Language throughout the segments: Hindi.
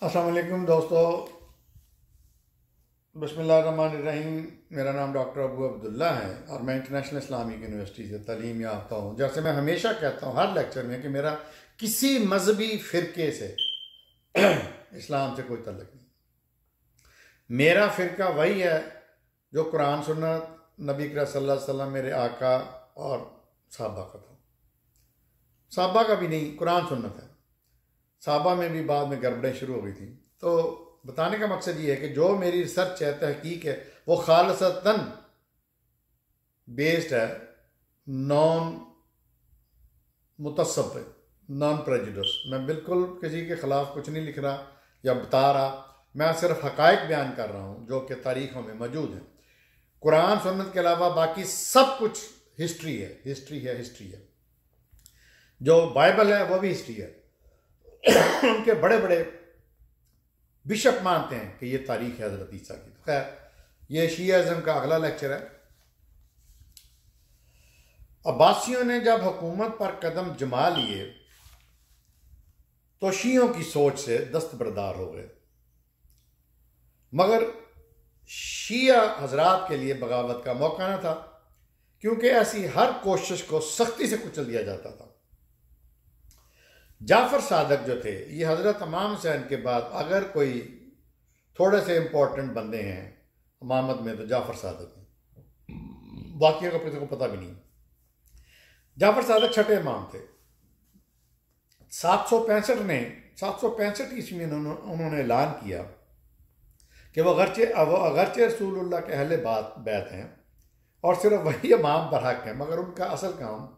अस्सलाम वालेकुम दोस्तों, बिस्मिल्लाहिर्रहमानिर्रहीम। मेरा नाम डॉक्टर अबू अब्दुल्ला है और मैं इंटरनेशनल इस्लामिक यूनिवर्सिटी से तालीम याफ्ता हूँ। जैसे मैं हमेशा कहता हूँ हर लेक्चर में कि मेरा किसी मजहबी फ़िरके से इस्लाम से कोई तल्लुक़ नहीं। मेरा फ़िरका वही है जो कुरान सुन्नत नबी करीम सल्लल्लाहु अलैहि वसल्लम मेरे आका और साहबा का था। साहबा का भी नहीं, कुरान सुन्नत है। साहबा में भी बाद में गड़बड़ें शुरू हो गई थी। तो बताने का मकसद ये है कि जो मेरी रिसर्च है, तहकीक है, वो खालसतन बेस्ड है, नॉन मुतसब पे, नॉन प्रेजुडिस। मैं बिल्कुल किसी के ख़िलाफ़ कुछ नहीं लिख रहा या बता रहा, मैं सिर्फ हक़ाइक़ बयान कर रहा हूँ जो कि तारीख़ों में मौजूद हैं। कुरान सुन्नत के अलावा बाकी सब कुछ हिस्ट्री है, हिस्ट्री है, हिस्ट्री है। जो बाइबल है वो भी हिस्ट्री है। उनके बड़े बड़े बिशप मानते हैं कि ये तारीख है हज़रत ईसा की। तो खैर, ये शियाज़म का अगला लेक्चर है। अब्बासियों ने जब हुकूमत पर कदम जमा लिए तो शियों की सोच से दस्तबरदार हो गए, मगर शिया हजरात के लिए बगावत का मौका न था, क्योंकि ऐसी हर कोशिश को सख्ती से कुचल दिया जाता था। जाफ़र सादक जो थे, ये हज़रत इमाम हुसैन के बाद अगर कोई थोड़े से इम्पोर्टेंट बंदे हैं इमामत में तो जाफ़र सादक हैं, बाकियों का किसी को पता भी नहीं। जाफ़र सादक छठे इमाम थे। 765 ईस्वी में उन्होंने ऐलान किया कि वो अगरचे रसूलुल्लाह के अहले बैत हैं और सिर्फ वही इमाम बरहक हैं, मगर उनका असल काम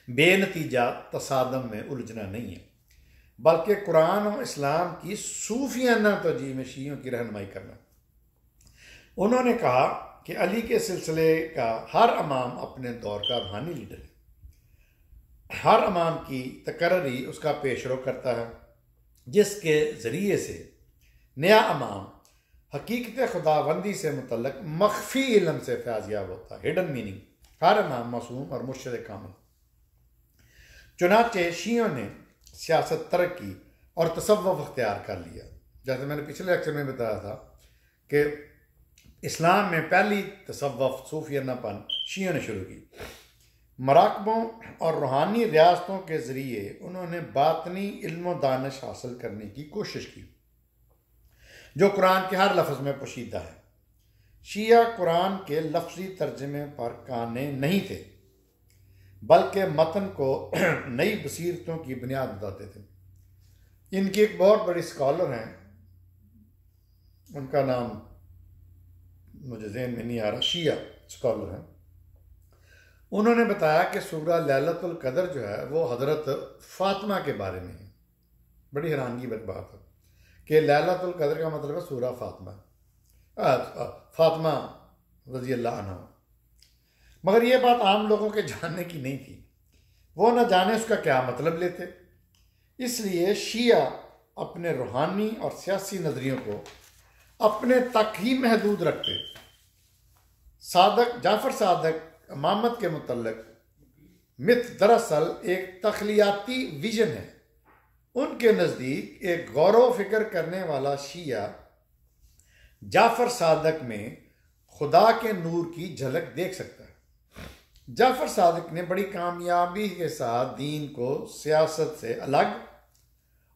बेनतीजा तसादम में उलझना नहीं है, बल्कि कुरान और इस्लाम की सूफियाना तर्जीह में शियों की रहनुमाई करना। उन्होंने कहा कि अली के सिलसिले का हर इमाम अपने दौर का रूहानी लीडर है। हर इमाम की तकर्री उसका पेशरो करता है, जिसके ज़रिए से नया इमाम हकीकत खुदाबंदी से मुतल्लक मख्फी इल्म से फैज़याब होता है, हिडन मीनिंग। हर इमाम मासूम और मुर्शिद कामिल। चुनाचे शियों ने सियासत तरक्की और तसव्वुफ़ अख्तियार कर लिया। जैसे मैंने पिछले लेक्चर में बताया था कि इस्लाम में पहली तसव्वुफ़ सूफियानापन शियों ने शुरू की। मराकबों और रूहानी रियासतों के ज़रिए उन्होंने बातनी इल्म दानिश हासिल करने की कोशिश की, जो कुरान के हर लफ्ज़ में पोशीदा है। शिया कुरान के लफ्ज़ी तर्जमे पर काने नहीं थे, बल्कि मतन को नई बसीरतों की बुनियाद बताते थे। इनकी एक बहुत बड़ी स्कॉलर हैं, उनका नाम मुझे ज़हन में नहीं आ रहा, शिया स्कॉलर हैं। उन्होंने बताया कि सूरा लैलतुल क़द्र जो है वो हज़रत फ़ातिमा के बारे में है। बड़ी हैरानगी की बात है कि लैलतुल क़द्र का मतलब है सूरा फ़ातिमा रज़ी अल्लाह अन्हा। मगर ये बात आम लोगों के जानने की नहीं थी, वो न जाने उसका क्या मतलब लेते। इसलिए शिया अपने रूहानी और सियासी नज़रियों को अपने तक ही महदूद रखते। जाफ़र सादक इमामत के मुतल्लिक़ मिथ दरअसल एक तख्लियाती विजन है। उनके नज़दीक एक गौर फिक्र करने वाला शिया जाफ़र सादक में खुदा के नूर की झलक देख सकता है। जाफ़र सादक ने बड़ी कामयाबी के साथ दीन को सियासत से अलग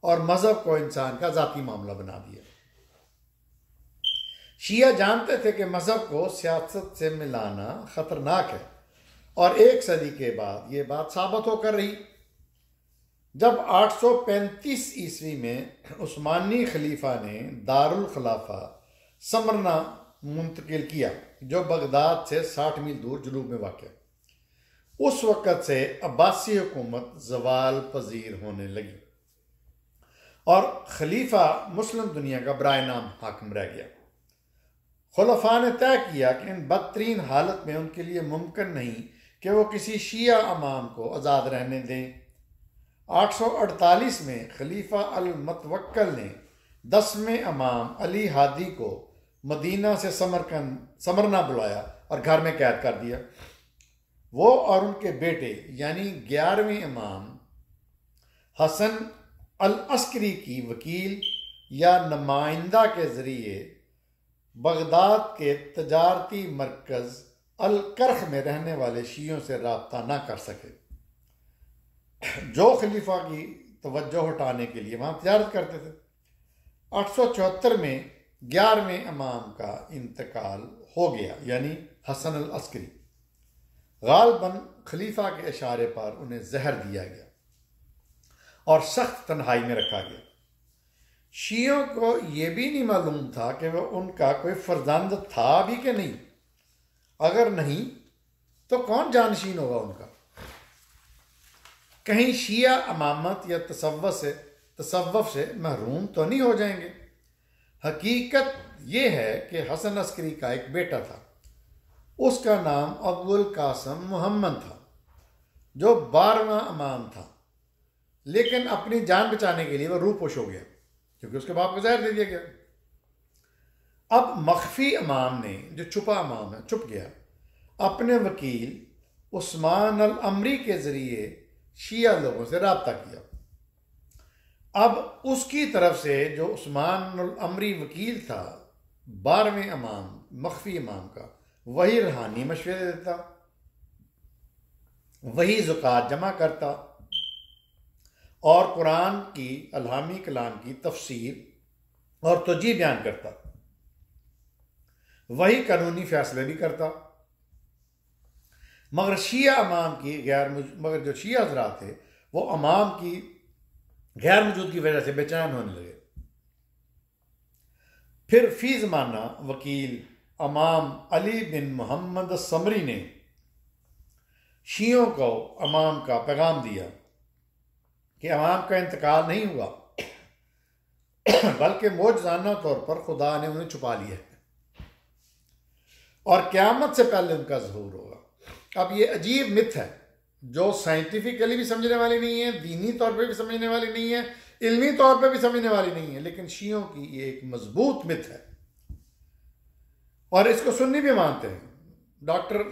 और मज़हब को इंसान का ज़ाती मामला बना दिया। शिया जानते थे कि मज़हब को सियासत से मिलाना ख़तरनाक है, और एक सदी के बाद ये बात साबित होकर रही, जब 835 ईस्वी में उस्मानी खलीफा ने दारुल खिलाफा समरना मुंतकिल किया, जो बगदाद से 60 मील दूर जनूब में वाक़। उस वक़्त से अब्बासी हुकूमत ज़वाल पजीर होने लगी और खलीफा मुस्लिम दुनिया का बराए नाम हाकिम रह गया। खुलफा ने तय किया कि इन बदतरीन हालत में उनके लिए मुमकिन नहीं कि वो किसी शिया इमाम को आज़ाद रहने दें। 848 में खलीफा अल मुतवक्किल ने 10वें इमाम अली हादी को मदीना से समरना बुलाया और घर में कैद कर दिया। वो और उनके बेटे यानी 11वें इमाम हसन अल अस्करी की वकील या नुमाइंदा के ज़रिए बगदाद के तजारती मरकज़ अल-कर्ख में रहने वाले शियों से रब्ता ना कर सके, जो खलीफा की तवज्जो हटाने के लिए वहाँ तजारत करते थे। 874 में 11वें इमाम का इंतकाल हो गया, यानी हसन अल अस्करी। गालबन खलीफा के इशारे पर उन्हें जहर दिया गया और सख्त तन्हाई में रखा गया। शियों को यह भी नहीं मालूम था कि वह उनका कोई फर्जंद था भी कि नहीं। अगर नहीं तो कौन जानशीन होगा उनका। कहीं शिया इमामत या तसव्वुफ से महरूम तो नहीं हो जाएंगे। हकीकत यह है कि हसन अस्करी का एक बेटा था, उसका नाम अबुल कासम मोहम्मद था, जो 12वां इमाम था, लेकिन अपनी जान बचाने के लिए वह रूपोश हो गया क्योंकि उसके बाप को जहर दे दिया गया। अब मख्फी इमाम ने, जो छुपा इमाम है, छुप गया, अपने वकील उस्मान अल अमरी के ज़रिए शिया लोगों से रब्ता किया। अब उसकी तरफ से जो उस्मान अल अमरी वकील था 12वें इमाम, मख्फी इमाम का, वही रूहानी मशवरे देता, वही ज़कात जमा करता और कुरान की अल्हामी कलाम की तफसीर और तौजीह बयान करता, वही कानूनी फैसले भी करता। मगर शिया इमाम की मगर जो शिया हज़रात थे वो इमाम की गैर मौजूदगी की वजह से बेचैन होने लगे। फिर फी ज़माना वकील इमाम अली बिन मोहम्मद समरी ने शियों को इमाम का पैगाम दिया कि इमाम का इंतकाल नहीं हुआ, बल्कि मौजज़ाना तौर पर खुदा ने उन्हें छुपा लिया है और क़यामत से पहले उनका ज़हूर होगा। अब ये अजीब मिथ है जो साइंटिफिकली भी समझने वाली नहीं है, दीनी तौर पे भी समझने वाली नहीं है, इल्मी तौर पे भी समझने वाली नहीं है, लेकिन शियों की ये एक मजबूत मिथ है और इसको सुन्नी भी मानते हैं। डॉक्टर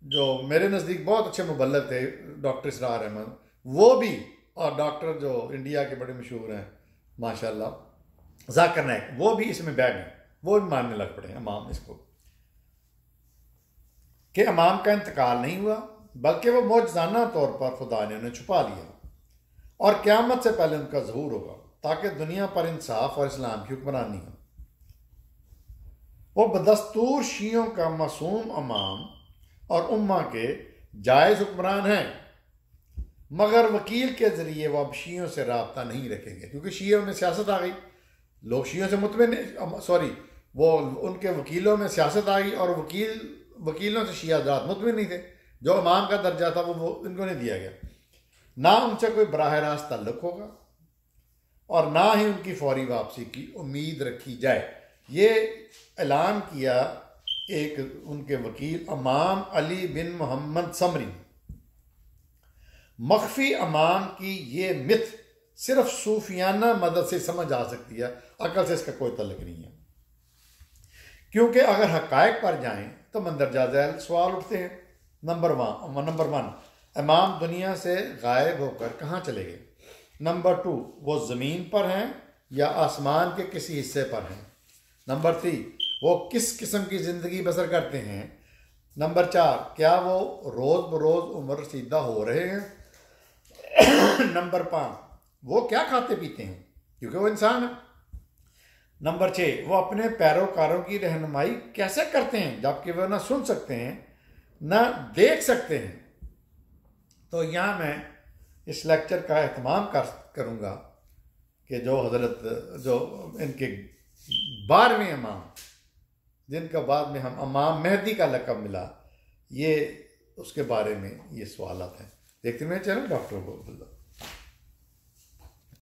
जो मेरे नज़दीक बहुत अच्छे मुबल्लिग थे, डॉक्टर इसरार अहमद, वो भी, और डॉक्टर जो इंडिया के बड़े मशहूर हैं माशाल्लाह जाकिर नाइक, वो भी इसमें बैठ गए, वो भी मानने लग पड़े इमाम इसको कि इमाम का इंतकाल नहीं हुआ, बल्कि वो मौजज़ाना तौर पर खुदा ने उन्हें छुपा लिया और क़यामत से पहले उनका ज़हूर होगा ताकि दुनिया पर इंसाफ और इस्लाम की हुक्मरानी हो। वो बदस्तूर शियों का मासूम इमाम और उम्मा के जायज़ हुक्मरान हैं, मगर वकील के ज़रिए वो अब शियों से रब्ता नहीं रखेंगे क्योंकि शियों में सियासत आ गई। लोग शियों से वो उनके वकीलों में सियासत आ गई और वकीलों से शिया हज़रात मुतमिन नहीं थे। जो इमाम का दर्जा था वो इनको नहीं दिया गया, ना उनसे कोई बराह रास्त ताल्लुक़ होगा और ना ही उनकी फौरी वापसी की उम्मीद रखी जाए। ये ऐलान किया एक उनके वकील इमाम अली बिन मोहम्मद समरी। मख्फी इमाम की ये मिथ सिर्फ सूफियाना मदद से समझ आ सकती है, अकल से इसका कोई तल्लुक़ नहीं है, क्योंकि अगर हक़ाइक़ पर जाएं तो मंदरजा झैल सवाल उठते हैं। नंबर 1, इमाम दुनिया से गायब होकर कहाँ चले गए। नंबर 2, वो ज़मीन पर हैं या आसमान के किसी हिस्से पर हैं। नंबर 3, वो किस किस्म की ज़िंदगी बसर करते हैं। नंबर 4, क्या वो रोज़ बरोज़ उम्र रसीदा हो रहे हैं। नंबर 5, वो क्या खाते पीते हैं क्योंकि वो इंसान है। नंबर 6, वो अपने पैरोकारों की रहनुमाई कैसे करते हैं जबकि वह ना सुन सकते हैं ना देख सकते हैं। तो यहाँ मैं इस लेक्चर का एहतमाम करूँगा कि जो इनके 12वें इमाम, जिनका बाद में हम इमाम मेहदी का लक़ब मिला, ये उसके बारे में ये सवालात हैं। देखते हैं चैनल डॉक्टर अब्दुल्ला।